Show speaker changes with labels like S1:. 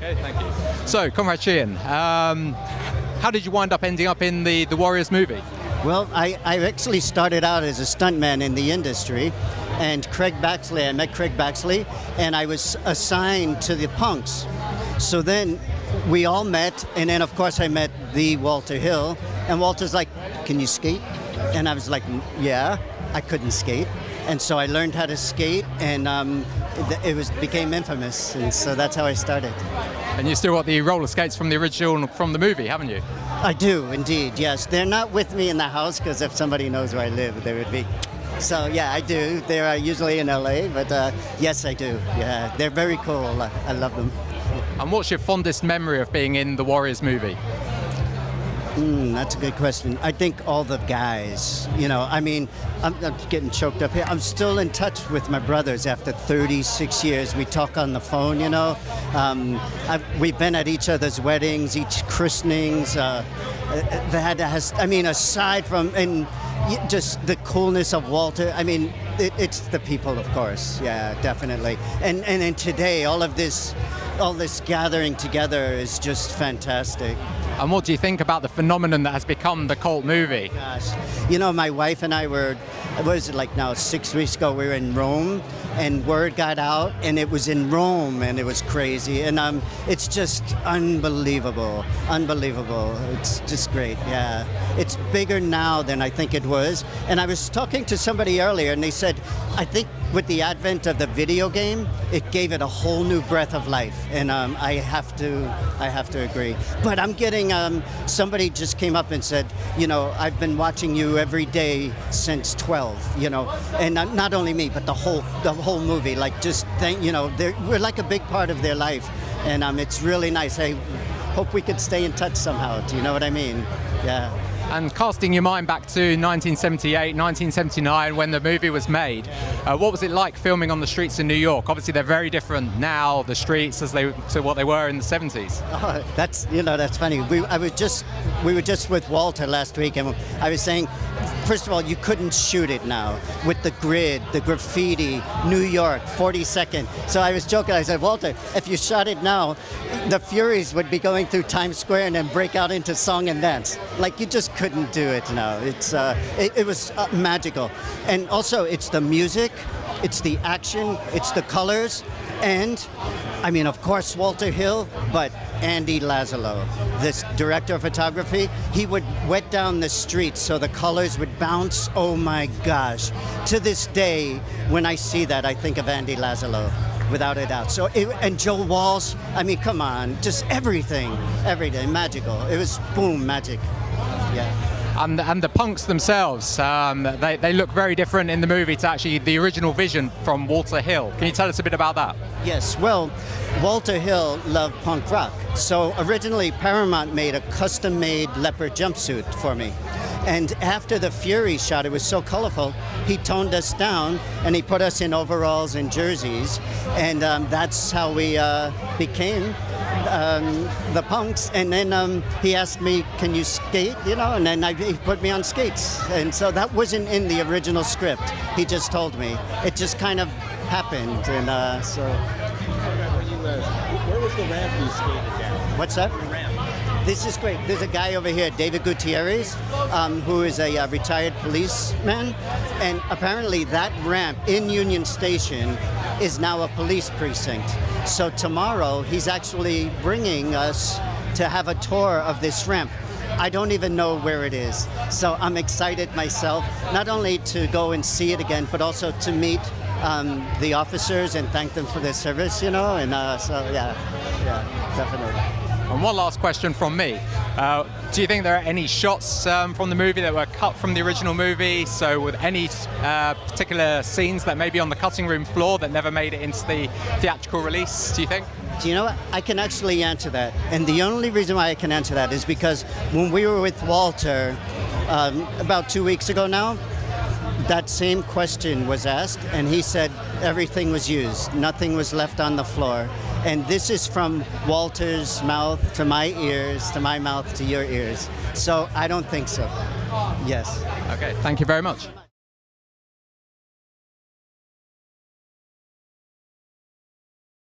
S1: Okay, thank you. So, Conrad Sheehan, how did you wind up ending up in the Warriors movie?
S2: Well, I actually started out as a stuntman in the industry, and I met Craig Baxley, and I was assigned to the Punks. So then we all met, and then of course I met the Walter Hill, and Walter's like, "Can you skate?" And I was like, "Yeah." I couldn't skate, and so I learned how to skate, and became infamous, and so that's how I started.
S1: And you still got the roller skates from the original, from the movie, haven't you?
S2: I do, indeed, yes. They're not with me in the house, because if somebody knows where I live, they would be. So, yeah, I do. They're usually in LA, but yes, I do. Yeah, they're very cool. I love them.
S1: And what's your fondest memory of being in the Warriors movie?
S2: That's a good question. I think all the guys, I mean, I'm getting choked up here. I'm still in touch with my brothers after 36 years. We talk on the phone, we've been at each other's weddings, each christenings. Aside from, and just the coolness of Walter, it's the people, of course. Yeah, definitely. And then today, all this gathering together is just fantastic.
S1: And what do you think about the phenomenon that has become the cult movie?
S2: Gosh, my wife and I were, what is it like now, 6 weeks ago, we were in Rome, and word got out, and it was in Rome, and it was crazy, and it's just unbelievable. It's just great, yeah. It's bigger now than I think it was, and I was talking to somebody earlier, and they said, I think with the advent of the video game, it gave it a whole new breath of life, and I have to agree. But I'm getting, somebody just came up and said, I've been watching you every day since 12, and not only me, but the whole movie, like we're like a big part of their life, and it's really nice. I hope we could stay in touch somehow. Do you know what I mean? Yeah.
S1: And casting your mind back to 1978, 1979, when the movie was made, what was it like filming on the streets in New York? Obviously, they're very different now, the streets, to what they were in the 70s.
S2: Oh, that's funny. We were just with Walter last week, and I was saying, first of all, you couldn't shoot it now with the grid, the graffiti, New York, 42nd. So I was joking. I said, Walter, if you shot it now, the Furies would be going through Times Square and then break out into song and dance. Like, you just couldn't do it now. It was magical. And also, it's the music, it's the action, it's the colors, and of course, Walter Hill, but Andy Lazalo, this director of photography, he would wet down the streets so the colors would bounce. Oh my gosh. To this day, when I see that, I think of Andy Lazalo, without a doubt. And Joe Walsh, come on, just everything, magical. It was boom, magic. Yeah.
S1: And the Punks themselves, they look very different in the movie to actually the original vision from Walter Hill. Can you tell us a bit about that?
S2: Yes, well, Walter Hill loved punk rock. So originally Paramount made a custom-made leopard jumpsuit for me. And after the Fury shot, it was so colorful, he toned us down and he put us in overalls and jerseys. And that's how we became the Punks. And then he asked me, can you skate? And then he put me on skates. And so that wasn't in the original script. He just told me. It just kind of happened. And so.
S3: Where was the ramp you skated down?
S2: What's that?
S3: The ramp.
S2: This is great. There's a guy over here, David Gutierrez, who is a retired policeman. And apparently that ramp in Union Station is now a police precinct. So tomorrow, he's actually bringing us to have a tour of this ramp. I don't even know where it is. So I'm excited myself, not only to go and see it again, but also to meet the officers and thank them for their service, And so, yeah, definitely.
S1: And one last question from me. Do you think there are any shots from the movie that were cut from the original movie? So with any particular scenes that may be on the cutting room floor that never made it into the theatrical release, do you think?
S2: Do you know what? I can actually answer that. And the only reason why I can answer that is because when we were with Walter about 2 weeks ago now, that same question was asked, and he said everything was used. Nothing was left on the floor. And this is from Walter's mouth to my ears, to my mouth to your ears. So I don't think so. Yes.
S1: Okay, thank you very much.